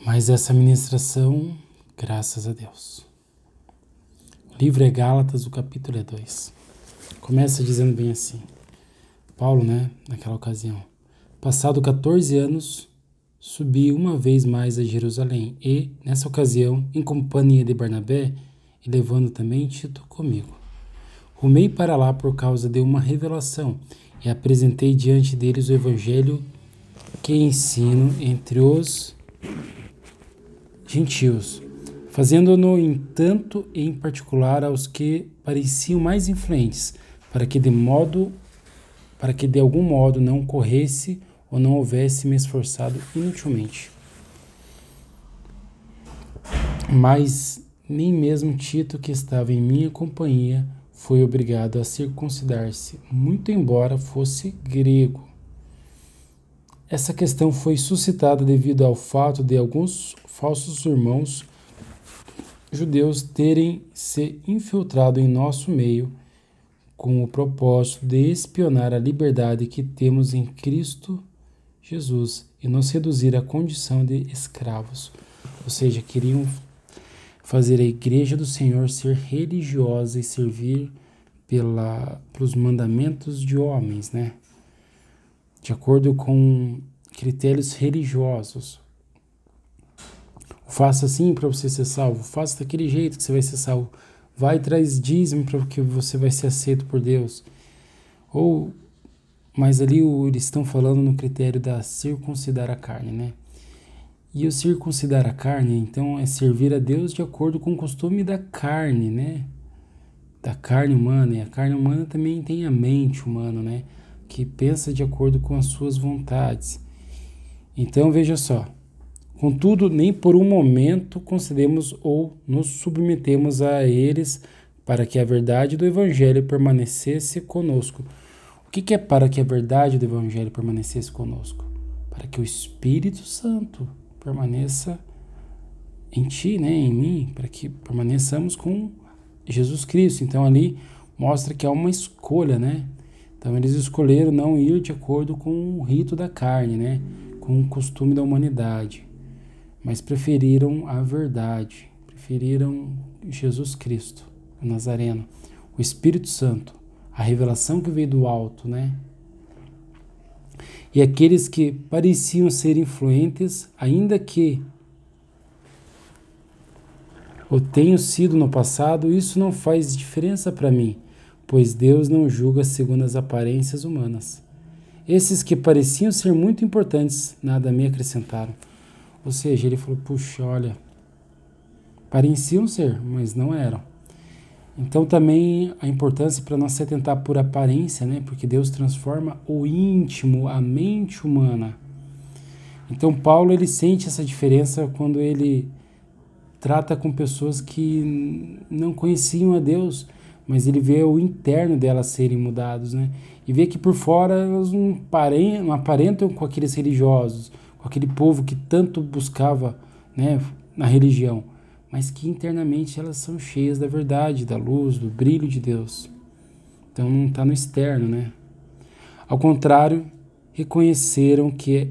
Mas essa ministração, graças a Deus. O livro é Gálatas, o capítulo é 2. Começa dizendo bem assim. Paulo, naquela ocasião. Passado 14 anos, subi uma vez mais a Jerusalém e, nessa ocasião, em companhia de Barnabé e levando também Tito comigo. Rumei para lá por causa de uma revelação e apresentei diante deles o evangelho que ensino entre os gentios, fazendo-no, entanto, em particular aos que pareciam mais influentes, para que de algum modo não corresse ou não houvesse me esforçado inutilmente. Mas nem mesmo Tito, que estava em minha companhia, foi obrigado a circuncidar-se, muito embora fosse grego. Essa questão foi suscitada devido ao fato de alguns falsos irmãos judeus terem se infiltrado em nosso meio com o propósito de espionar a liberdade que temos em Cristo Jesus e nos reduzir à condição de escravos. Ou seja, queriam fazer a igreja do Senhor ser religiosa e servir pelos mandamentos de homens, de acordo com critérios religiosos. Faça assim para você ser salvo, faça daquele jeito que você vai ser salvo. Vai e traz dízimo para que você vai ser aceito por Deus. Mas ali eles estão falando no critério da circuncidar a carne, E o circuncidar a carne, então, é servir a Deus de acordo com o costume da carne, Da carne humana. E a carne humana também tem a mente humana, Que pensa de acordo com as suas vontades. Então, veja só. Contudo, nem por um momento concedemos ou nos submetemos a eles para que a verdade do Evangelho permanecesse conosco. O que é para que a verdade do Evangelho permanecesse conosco? Para que o Espírito Santo permaneça em ti, em mim, para que permaneçamos com Jesus Cristo. Então ali mostra que há uma escolha, Então eles escolheram não ir de acordo com o rito da carne, com o costume da humanidade, mas preferiram a verdade, preferiram Jesus Cristo, o Nazareno, o Espírito Santo, a revelação que veio do alto, E aqueles que pareciam ser influentes, ainda que o tenho sido no passado, isso não faz diferença para mim, pois Deus não julga segundo as aparências humanas. Esses que pareciam ser muito importantes, nada me acrescentaram. Ou seja, ele falou, puxa, olha, pareciam ser, mas não eram. Então também a importância para nós se atentar por aparência, Porque Deus transforma o íntimo, a mente humana. Então Paulo, ele sente essa diferença quando ele trata com pessoas que não conheciam a Deus, mas ele vê o interno delas serem mudados, E vê que por fora elas não aparentam com aqueles religiosos, com aquele povo que tanto buscava, na religião, mas que internamente elas são cheias da verdade, da luz, do brilho de Deus. Então não está no externo, Ao contrário, reconheceram que,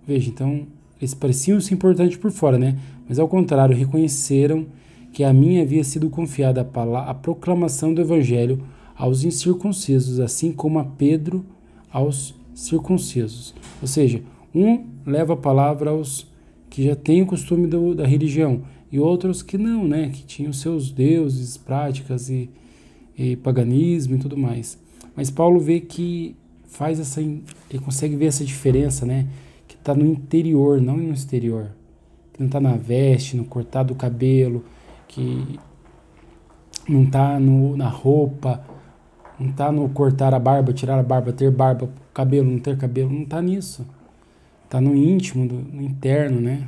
veja, então eles pareciam ser importantes por fora, Mas ao contrário, reconheceram que a mim havia sido confiada a proclamação do Evangelho aos incircuncisos, assim como a Pedro aos circuncisos. Ou seja, um leva a palavra aos que já têm o costume da religião e outros que não, que tinham seus deuses, práticas e paganismo e tudo mais. Mas Paulo vê que ele consegue ver essa diferença, que está no interior, não no exterior. Que não está na veste, no cortar do cabelo, que não está na roupa, não está no cortar a barba, tirar a barba, ter barba, cabelo, não ter cabelo, não está nisso. Está no íntimo, no interno,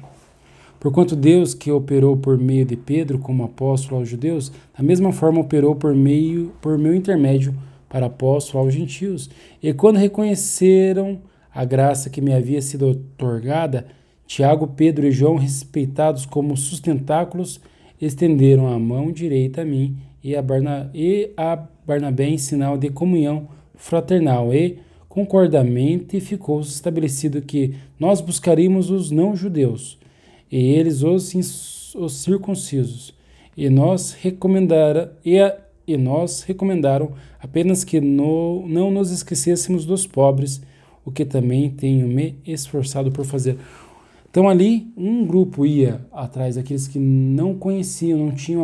Porquanto Deus, que operou por meio de Pedro como apóstolo aos judeus, da mesma forma operou por meu intermédio para apóstolo aos gentios. E quando reconheceram a graça que me havia sido otorgada, Tiago, Pedro e João, respeitados como sustentáculos, estenderam a mão direita a mim e a Barnabé em sinal de comunhão fraternal, e concordamente ficou estabelecido que nós buscaríamos os não-judeus e eles os circuncisos. E nós recomendaram apenas que não nos esquecêssemos dos pobres, o que também tenho me esforçado por fazer. Então ali um grupo ia atrás daqueles que não conheciam, não tinham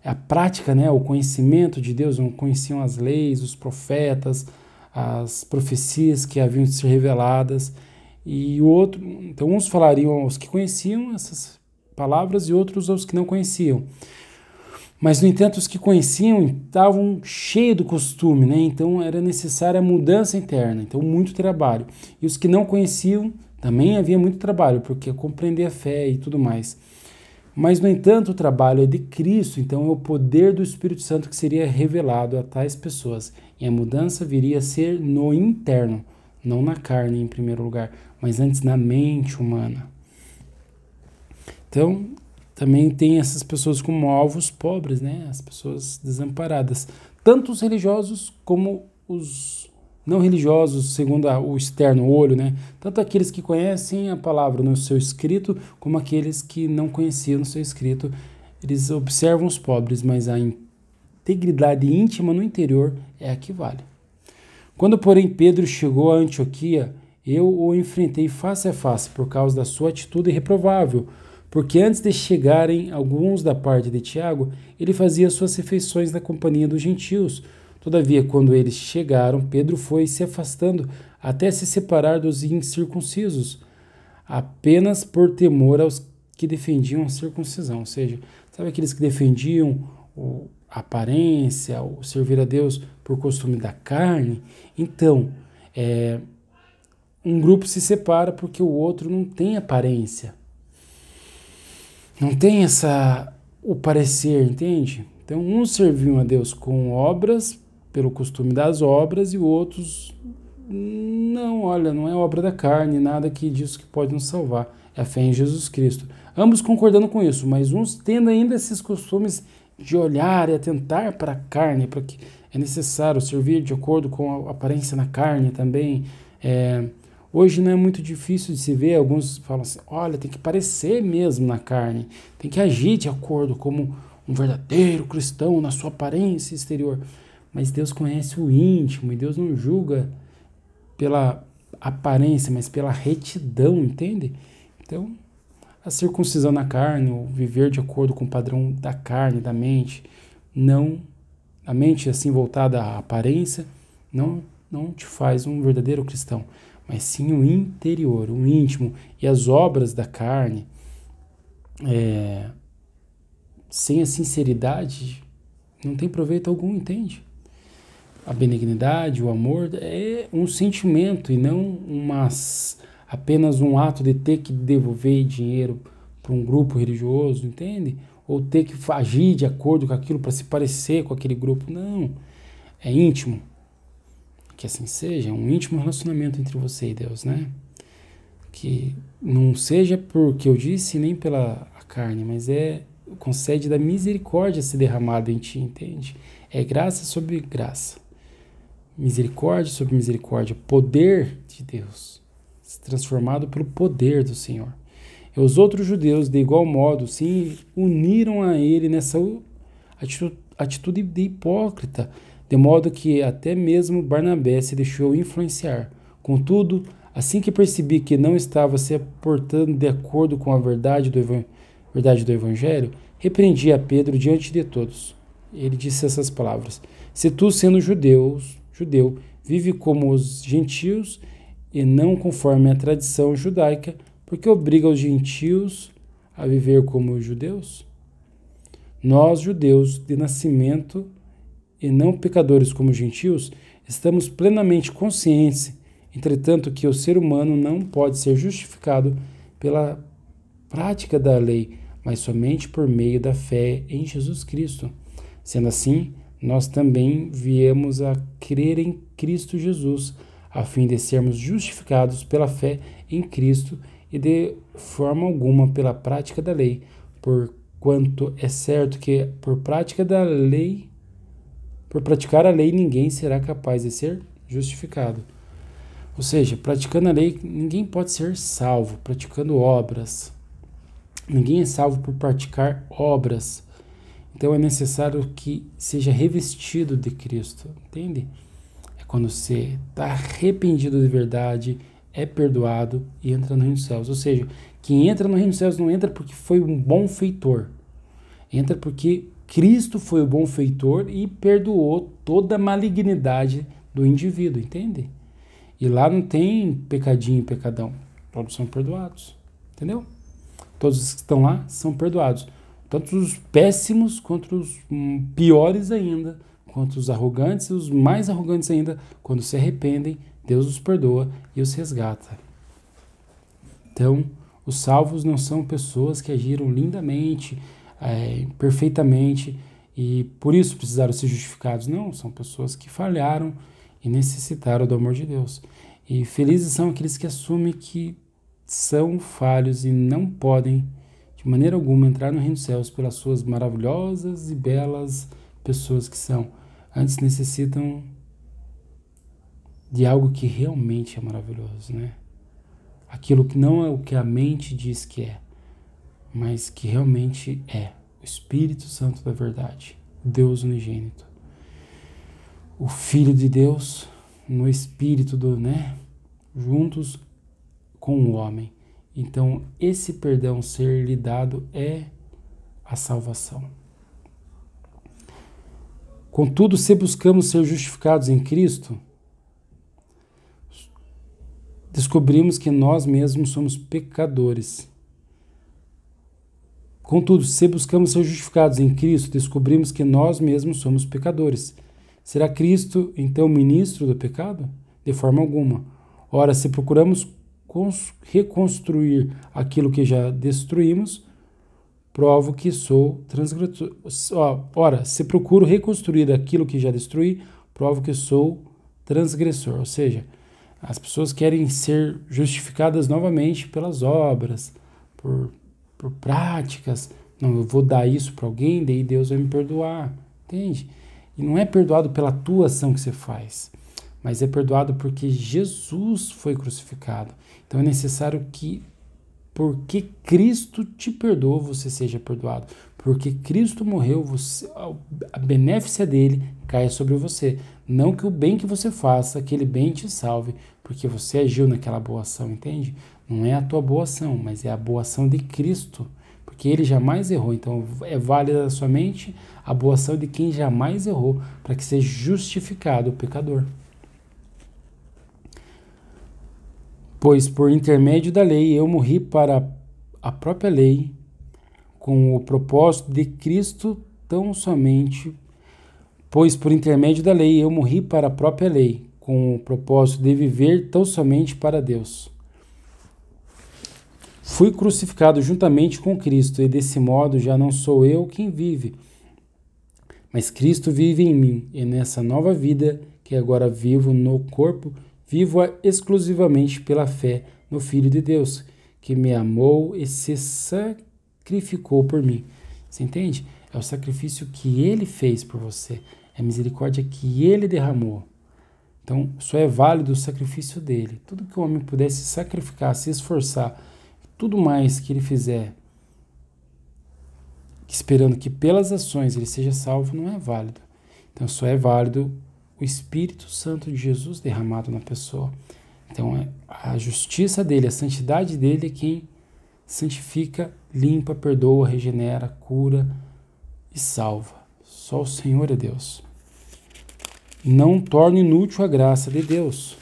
a prática, né, o conhecimento de Deus, não conheciam as leis, os profetas, as profecias que haviam de ser reveladas. E o outro, então uns falariam aos que conheciam essas palavras e outros aos que não conheciam. Mas, no entanto, os que conheciam estavam cheios do costume, né? Então era necessária a mudança interna, então muito trabalho. E os que não conheciam também havia muito trabalho, porque compreender a fé e tudo mais. Mas, no entanto, o trabalho é de Cristo, então é o poder do Espírito Santo que seria revelado a tais pessoas. E a mudança viria a ser no interno, não na carne em primeiro lugar, mas antes na mente humana. Então, também tem essas pessoas como alvos pobres, né? As pessoas desamparadas. Tanto os religiosos como os não religiosos, segundo o externo olho, né? Tanto aqueles que conhecem a palavra no seu escrito, como aqueles que não conheciam no seu escrito. Eles observam os pobres, mas a integridade íntima no interior é a que vale. Quando, porém, Pedro chegou a Antioquia, eu o enfrentei face a face por causa da sua atitude reprovável, porque antes de chegarem alguns da parte de Tiago, ele fazia suas refeições na companhia dos gentios. Todavia, quando eles chegaram, Pedro foi se afastando até se separar dos incircuncisos, apenas por temor aos que defendiam a circuncisão. Ou seja, sabe aqueles que defendiam a aparência, o servir a Deus por costume da carne? Então, um grupo se separa porque o outro não tem aparência. Não tem o parecer, entende? Então, uns serviam a Deus com obras, pelo costume das obras, e outros, não, olha, não é obra da carne, nada que disso que pode nos salvar. É a fé em Jesus Cristo. Ambos concordando com isso, mas uns tendo ainda esses costumes de olhar e atentar para a carne, para que é necessário servir de acordo com a aparência na carne também. Hoje não é muito difícil de se ver, alguns falam assim, olha, tem que parecer mesmo na carne, tem que agir de acordo como um verdadeiro cristão na sua aparência exterior. Mas Deus conhece o íntimo e Deus não julga pela aparência, mas pela retidão, entende? Então, a circuncisão na carne, o viver de acordo com o padrão da carne, da mente, não, a mente assim voltada à aparência, não te faz um verdadeiro cristão, mas sim o interior, o íntimo. E as obras da carne, sem a sinceridade, não tem proveito algum, entende? A benignidade, o amor é um sentimento e não apenas um ato de ter que devolver dinheiro para um grupo religioso, entende? Ou ter que agir de acordo com aquilo para se parecer com aquele grupo. Não, é íntimo. Que assim seja, é um íntimo relacionamento entre você e Deus, né? Que não seja porque eu disse, nem pela carne, mas concede da misericórdia se derramada em ti, entende? É graça sobre graça. Misericórdia sobre misericórdia. Poder de Deus, transformado pelo poder do Senhor. E os outros judeus, de igual modo, se uniram a ele nessa atitude de hipócrita, de modo que até mesmo Barnabé se deixou influenciar. Contudo, assim que percebi que não estava se portando de acordo com a verdade do Evangelho, repreendi a Pedro diante de todos. Ele disse essas palavras: se tu, sendo judeu, vive como os gentios e não conforme a tradição judaica, porque obriga os gentios a viver como os judeus? Nós, judeus de nascimento, e não pecadores como gentios, estamos plenamente conscientes, entretanto, que o ser humano não pode ser justificado pela prática da lei, mas somente por meio da fé em Jesus Cristo. Sendo assim, nós também viemos a crer em Cristo Jesus, a fim de sermos justificados pela fé em Cristo e de forma alguma pela prática da lei, porquanto é certo que por praticar a lei, ninguém será capaz de ser justificado. Ou seja, praticando a lei, ninguém pode ser salvo praticando obras. Ninguém é salvo por praticar obras. Então é necessário que seja revestido de Cristo, entende? É quando você está arrependido de verdade, é perdoado e entra no reino dos céus. Ou seja, quem entra no reino dos céus não entra porque foi um bom feitor. Entra porque Cristo foi o bom feitor e perdoou toda a malignidade do indivíduo, entende? E lá não tem pecadinho e pecadão. Todos são perdoados, entendeu? Todos os que estão lá são perdoados. Tanto os péssimos quanto os piores ainda, quanto os arrogantes e os mais arrogantes ainda, quando se arrependem, Deus os perdoa e os resgata. Então, os salvos não são pessoas que agiram lindamente, perfeitamente, e por isso precisaram ser justificados. Não, são pessoas que falharam e necessitaram do amor de Deus. E felizes são aqueles que assumem que são falhos e não podem, de maneira alguma, entrar no reino dos céus pelas suas maravilhosas e belas pessoas que são. Antes necessitam de algo que realmente é maravilhoso, né? Aquilo que não é o que a mente diz que é, mas que realmente é. O Espírito Santo da verdade, Deus unigênito. O Filho de Deus no Espírito juntos com o homem. Então, esse perdão ser lhe dado é a salvação. Contudo, se buscamos ser justificados em Cristo, descobrimos que nós mesmos somos pecadores. Contudo, se buscamos ser justificados em Cristo, descobrimos que nós mesmos somos pecadores. Será Cristo, então, ministro do pecado? De forma alguma. Ora, se procuramos reconstruir aquilo que já destruímos, provo que sou transgressor. Ora, se procuro reconstruir aquilo que já destruí, provo que sou transgressor. Ou seja, as pessoas querem ser justificadas novamente pelas obras, por práticas. Não, eu vou dar isso para alguém, daí Deus vai me perdoar, entende? E não é perdoado pela tua ação que você faz, mas é perdoado porque Jesus foi crucificado. Então é necessário que, porque Cristo te perdoou, você seja perdoado. Porque Cristo morreu, a benéfica dele cai sobre você. Não que o bem que você faça, aquele bem te salve, porque você agiu naquela boa ação, entende? Não é a tua boa ação, mas é a boa ação de Cristo, porque ele jamais errou. Então é válida somente a boa ação de quem jamais errou, para que seja justificado o pecador. Pois por intermédio da lei eu morri para a própria lei, com o propósito de Cristo tão somente. Pois por intermédio da lei eu morri para a própria lei, com o propósito de viver tão somente para Deus. Fui crucificado juntamente com Cristo, e desse modo já não sou eu quem vive, mas Cristo vive em mim, e nessa nova vida que agora vivo no corpo, vivo-a exclusivamente pela fé no Filho de Deus, que me amou e se sacrificou por mim. Você entende? É o sacrifício que ele fez por você, é a misericórdia que ele derramou. Então, só é válido o sacrifício dele. Tudo que o homem pudesse sacrificar, se esforçar, tudo mais que ele fizer, esperando que pelas ações ele seja salvo, não é válido. Então, só é válido o Espírito Santo de Jesus derramado na pessoa. Então, a justiça dele, a santidade dele é quem santifica, limpa, perdoa, regenera, cura e salva. Só o Senhor é Deus. Não torne inútil a graça de Deus.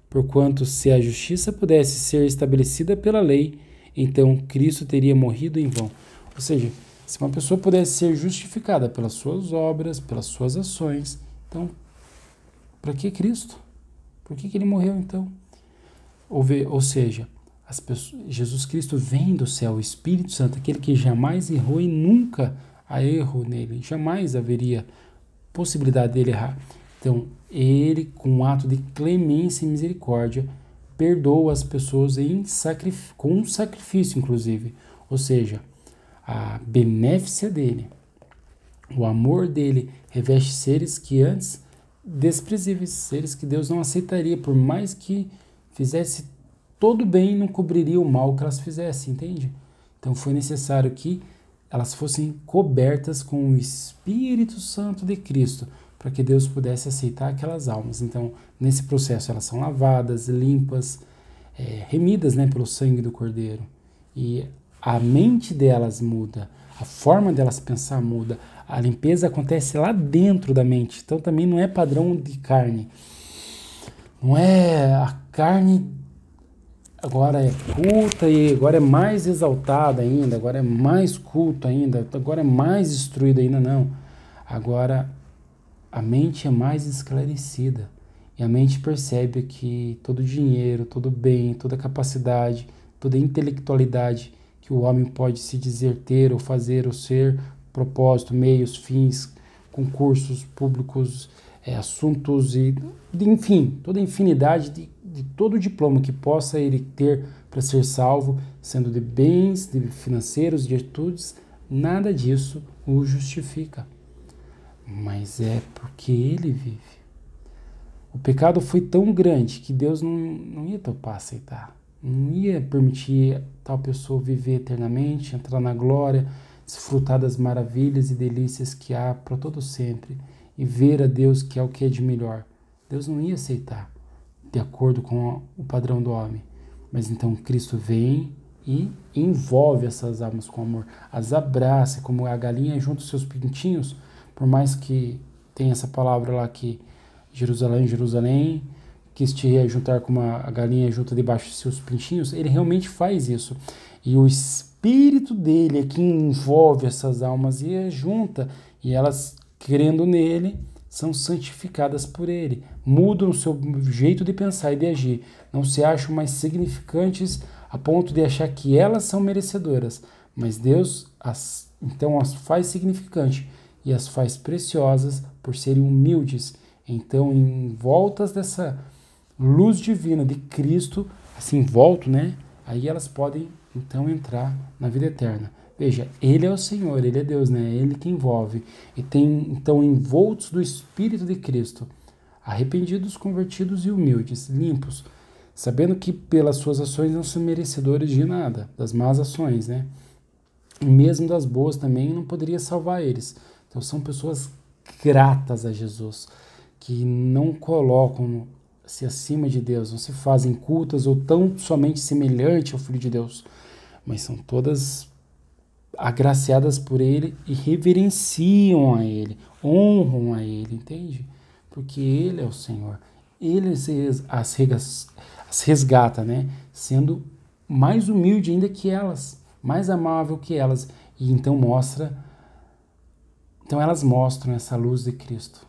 Porquanto, se a justiça pudesse ser estabelecida pela lei, então Cristo teria morrido em vão. Ou seja, se uma pessoa pudesse ser justificada pelas suas obras, pelas suas ações, então, para que Cristo? Por que ele morreu, então? Ou seja, Jesus Cristo vem do céu, o Espírito Santo, aquele que jamais errou e nunca há erro nele, jamais haveria possibilidade dele errar. Então, ele, com um ato de clemência e misericórdia, perdoa as pessoas com um sacrifício, inclusive. Ou seja, a benéfica dele, o amor dele, reveste seres que antes desprezíveis, seres que Deus não aceitaria, por mais que fizesse todo bem, não cobriria o mal que elas fizessem, entende? Então foi necessário que elas fossem cobertas com o Espírito Santo de Cristo, para que Deus pudesse aceitar aquelas almas. Então, nesse processo, elas são lavadas, limpas, remidas, né, pelo sangue do Cordeiro. E a mente delas muda, a forma delas pensar muda, a limpeza acontece lá dentro da mente. Então, também não é padrão de carne. Não é a carne agora é culta e agora é mais exaltada ainda, agora é mais culto ainda, agora é mais instruído ainda, não. Agora a mente é mais esclarecida e a mente percebe que todo o dinheiro, todo o bem, toda a capacidade, toda a intelectualidade que o homem pode se dizer ter ou fazer ou ser, propósito, meios, fins, concursos públicos, assuntos e, enfim, toda a infinidade de todo o diploma que possa ele ter para ser salvo, sendo de bens, de financeiros, de virtudes, nada disso o justifica. Mas é porque ele vive. O pecado foi tão grande que Deus não ia topar aceitar. Não ia permitir tal pessoa viver eternamente, entrar na glória, desfrutar das maravilhas e delícias que há para todo sempre e ver a Deus que é o que é de melhor. Deus não ia aceitar de acordo com o padrão do homem. Mas então Cristo vem e envolve essas almas com amor, as abraça, como a galinha junto aos seus pintinhos, por mais que tenha essa palavra lá que Jerusalém, Jerusalém, quis te juntar como a galinha junto debaixo de seus pintinhos, ele realmente faz isso. E o Espírito dele é que envolve essas almas e junta, e elas, crendo nele, são santificadas por ele, mudam o seu jeito de pensar e de agir, não se acham mais significantes a ponto de achar que elas são merecedoras, mas Deus então as faz significantes e as faz preciosas por serem humildes. Então, em voltas dessa luz divina de Cristo, assim, volto, né? Aí elas podem, então, entrar na vida eterna. Veja, Ele é o Senhor, Ele é Deus, né? Ele que envolve. E tem, então, envoltos do Espírito de Cristo, arrependidos, convertidos e humildes, limpos, sabendo que pelas suas ações não são merecedores de nada, das más ações, né? E mesmo das boas também não poderia salvar eles. Então, são pessoas gratas a Jesus, que não colocam-se acima de Deus, não se fazem cultas ou tão somente semelhante ao Filho de Deus, mas são todas agraciadas por Ele e reverenciam a Ele, honram a Ele, entende? Porque Ele é o Senhor, Ele as resgata, né? Sendo mais humilde ainda que elas, mais amável que elas, e então elas mostram essa luz de Cristo,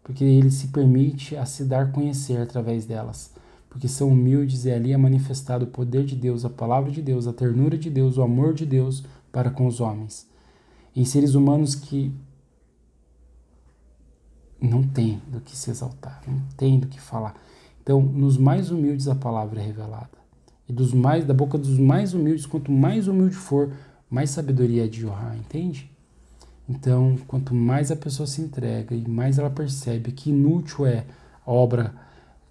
porque ele se permite a se dar conhecer através delas, porque são humildes e ali é manifestado o poder de Deus, a palavra de Deus, a ternura de Deus, o amor de Deus para com os homens. Em seres humanos que não tem do que se exaltar, não tem do que falar. Então, nos mais humildes a palavra é revelada. E da boca dos mais humildes, quanto mais humilde for, mais sabedoria é de jorrar, entende? Então, quanto mais a pessoa se entrega e mais ela percebe que inútil é a obra,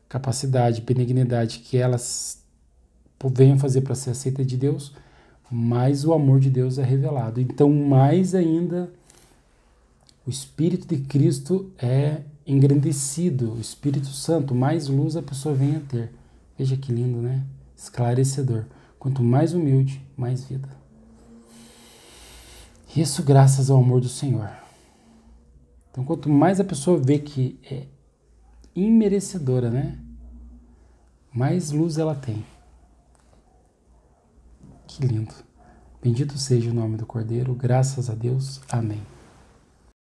capacidade, benignidade que elas venham fazer para ser aceita de Deus, mais o amor de Deus é revelado. Então, mais ainda, o Espírito de Cristo é engrandecido, o Espírito Santo, mais luz a pessoa vem a ter. Veja que lindo, né? Esclarecedor. Quanto mais humilde, mais vida. Isso graças ao amor do Senhor. Então, quanto mais a pessoa vê que é imerecedora, né? Mais luz ela tem. Que lindo. Bendito seja o nome do Cordeiro. Graças a Deus. Amém.